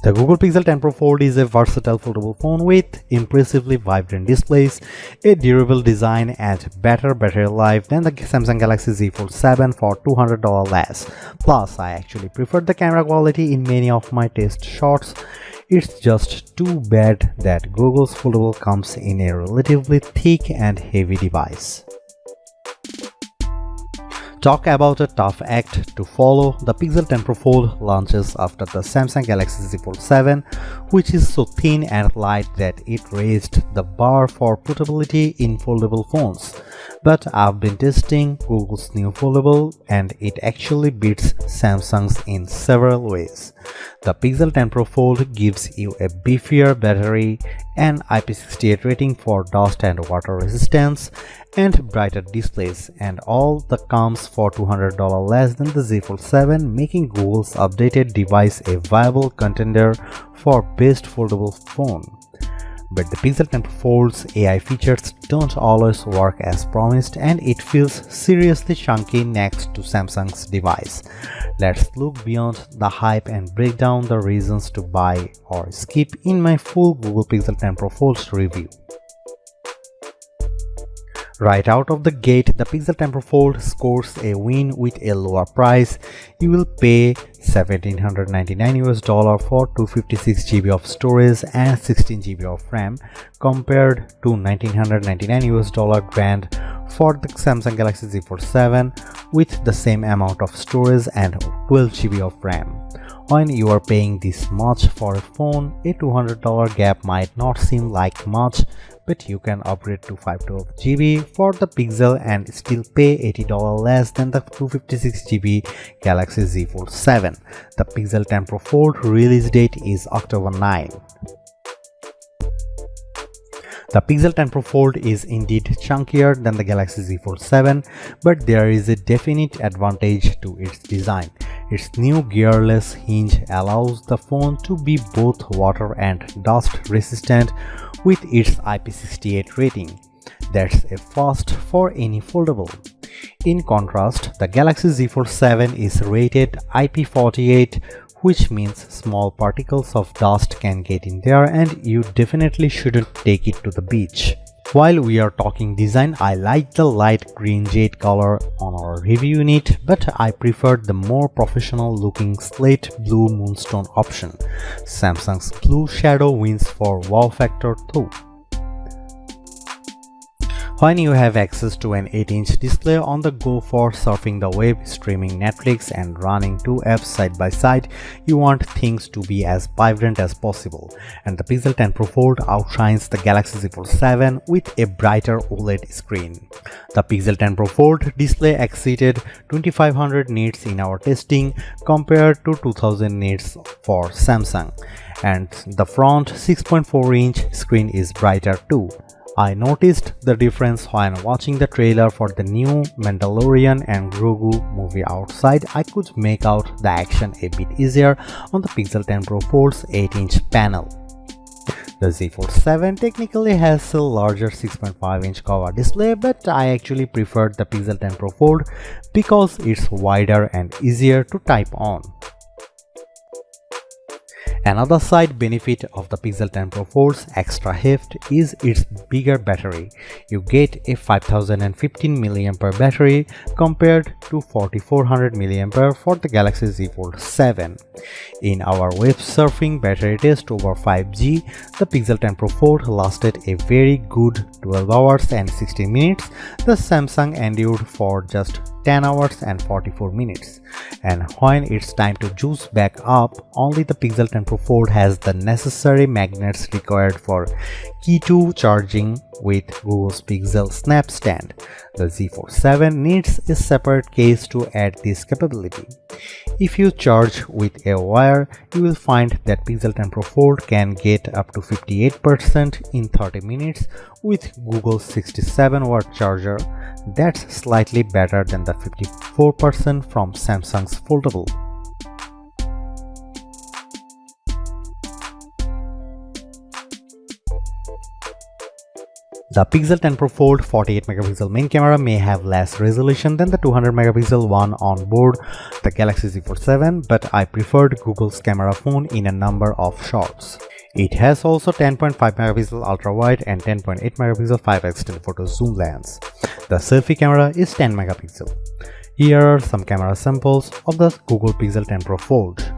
The Google Pixel 10 Pro Fold is a versatile foldable phone with impressively vibrant displays, a durable design, and better battery life than the Samsung Galaxy Z Fold 7 for $200 less. Plus, I actually prefer the camera quality in many of my test shots. It's just too bad that Google's Foldable comes in a relatively thick and heavy device. Talk about a tough act to follow. The Pixel 10 Pro Fold launches after the Samsung Galaxy Z Fold 7, which is so thin and light that it raised the bar for portability in foldable phones. But I've been testing Google's new Foldable and it actually beats Samsung's in several ways. The Pixel 10 Pro Fold gives you a beefier battery, an IP68 rating for dust and water resistance, and brighter displays, and all the comes for $200 less than the Z Fold 7, making Google's updated device a viable contender for best foldable phone. But the Pixel 10 Pro Fold's AI features don't always work as promised, and it feels seriously chunky next to Samsung's device. Let's look beyond the hype and break down the reasons to buy or skip in my full Google Pixel 10 Pro Fold review. Right out of the gate, the Pixel 10 Pro Fold scores a win with a lower price. You will pay $1,799 for 256 GB of storage and 16 GB of RAM compared to $1,999 grand for the Samsung Galaxy Z Fold 7 with the same amount of storage and 12 GB of RAM. When you are paying this much for a phone, a $200 gap might not seem like much, but you can upgrade to 512 GB for the Pixel and still pay $80 less than the 256 GB Galaxy Z Fold 7. The Pixel 10 Pro Fold release date is October 9. The Pixel 10 Pro Fold is indeed chunkier than the Galaxy Z Fold 7, but there is a definite advantage to its design. Its new gearless hinge allows the phone to be both water and dust resistant with its IP68 rating. That's a first for any foldable. In contrast, the Galaxy Z Fold 7 is rated IP48, which means small particles of dust can get in there and you definitely shouldn't take it to the beach. While we are talking design, I like the light green jade color on our review unit, but I preferred the more professional looking slate blue moonstone option. Samsung's blue shadow wins for wow factor though. When you have access to an 8-inch display on the go for surfing the web, streaming Netflix, and running two apps side by side, you want things to be as vibrant as possible. And the Pixel 10 Pro Fold outshines the Galaxy Z Fold 7 with a brighter OLED screen. The Pixel 10 Pro Fold display exceeded 2500 nits in our testing compared to 2000 nits for Samsung. And the front 6.4-inch screen is brighter too. I noticed the difference when watching the trailer for the new Mandalorian and Grogu movie outside. I could make out the action a bit easier on the Pixel 10 Pro Fold's 8-inch panel. The Z Fold 7 technically has a larger 6.5-inch cover display, but I actually preferred the Pixel 10 Pro Fold because it's wider and easier to type on. Another side benefit of the Pixel 10 Pro Fold's extra heft is its bigger battery. You get a 5015 mAh battery compared to 4400 mAh for the Galaxy Z Fold 7. In our web surfing battery test over 5G, the Pixel 10 Pro Fold lasted a very good 12 hours and 16 minutes. The Samsung endured for just 10 hours and 44 minutes. And when it's time to juice back up, only the Pixel 10 Pro Fold has the necessary magnets required for Key 2 charging with Google's PixelSnap stand. The Z Fold 7 needs a separate case to add this capability. If you charge with a wire, you will find that Pixel 10 Pro Fold can get up to 58% in 30 minutes with Google's 67-watt charger. That's slightly better than the 54% from Samsung's Foldable. The Pixel 10 Pro Fold 48 megapixel main camera may have less resolution than the 200 megapixel one on board the Galaxy Z Fold 7, but I preferred Google's camera phone in a number of shots. It has also 10.5 megapixel ultra wide and 10.8 megapixel 5x telephoto zoom lens. The selfie camera is 10 megapixel. Here are some camera samples of the Google Pixel 10 Pro Fold.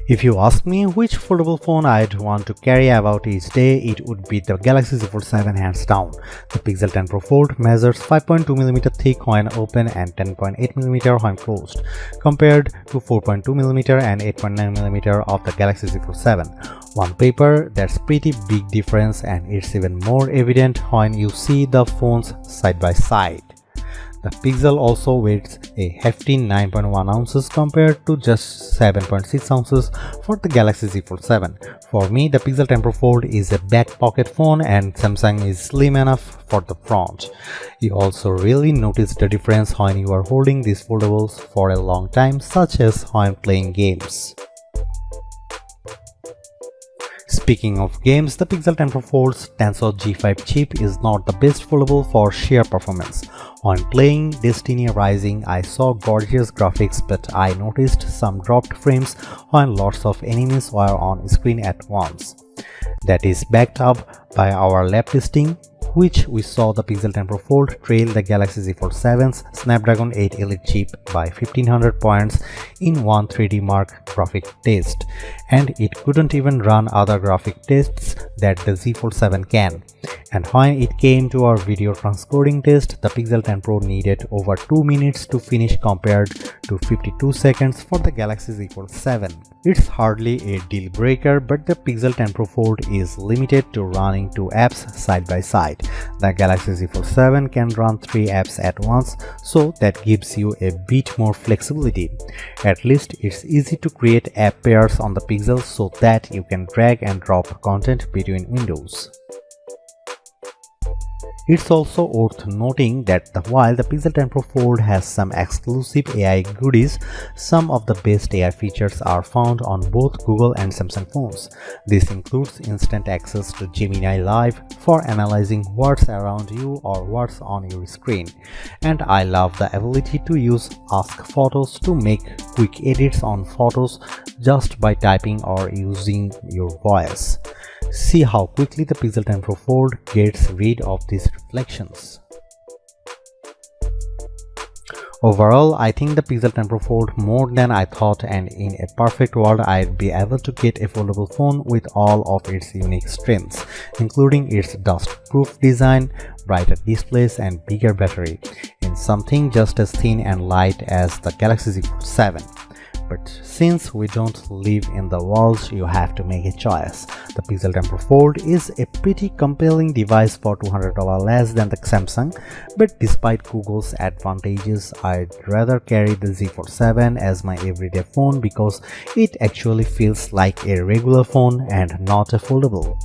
If you ask me which foldable phone I'd want to carry about each day, it would be the Galaxy Z Fold 7 hands down. The Pixel 10 Pro Fold measures 5.2mm thick when open and 10.8mm when closed, compared to 4.2mm and 8.9mm of the Galaxy Z Fold 7. On paper, that's pretty big difference, and it's even more evident when you see the phones side by side. The Pixel also weighs a hefty 9.1 ounces compared to just 7.6 ounces for the Galaxy Z Fold 7. For me, the Pixel 10 Pro Fold is a back pocket phone and Samsung is slim enough for the front. You also really notice the difference when you are holding these foldables for a long time, such as when playing games. Speaking of games, the Pixel 10 Pro Fold's Tensor G5 chip is not the best foldable for sheer performance. When playing Destiny Rising, I saw gorgeous graphics, but I noticed some dropped frames when lots of enemies were on screen at once. That is backed up by our lab testing, which we saw the Pixel 10 Pro Fold trail the Galaxy Z Fold 7's Snapdragon 8 Elite chip by 1500 points in one 3D Mark graphic test, and it couldn't even run other graphic tests that the Z Fold 7 can. And when it came to our video transcoding test, the Pixel 10 Pro needed over 2 minutes to finish compared to 52 seconds for the Galaxy Z Fold 7. It's hardly a deal breaker, but the Pixel 10 Pro Fold is limited to running 2 apps side by side. The Galaxy Z Fold 7 can run 3 apps at once, so that gives you a bit more flexibility. At least it's easy to create app pairs on the Pixel so that you can drag and drop content between windows. It's also worth noting that while the Pixel 10 Pro Fold has some exclusive AI goodies, some of the best AI features are found on both Google and Samsung phones. This includes instant access to Gemini Live for analyzing what's around you or what's on your screen. And I love the ability to use Ask Photos to make quick edits on photos just by typing or using your voice. See how quickly the Pixel 10 Pro Fold gets rid of these reflections. Overall, I think the Pixel 10 Pro Fold more than I thought, and in a perfect world I'd be able to get a foldable phone with all of its unique strengths, including its dust-proof design, brighter displays and bigger battery, in something just as thin and light as the Galaxy Z Fold 7. But since we don't live in the world, you have to make a choice. The Pixel 10 Pro Fold is a pretty compelling device for $200 less than the Samsung, but despite Google's advantages, I'd rather carry the Z Fold 7 as my everyday phone because it actually feels like a regular phone and not a foldable.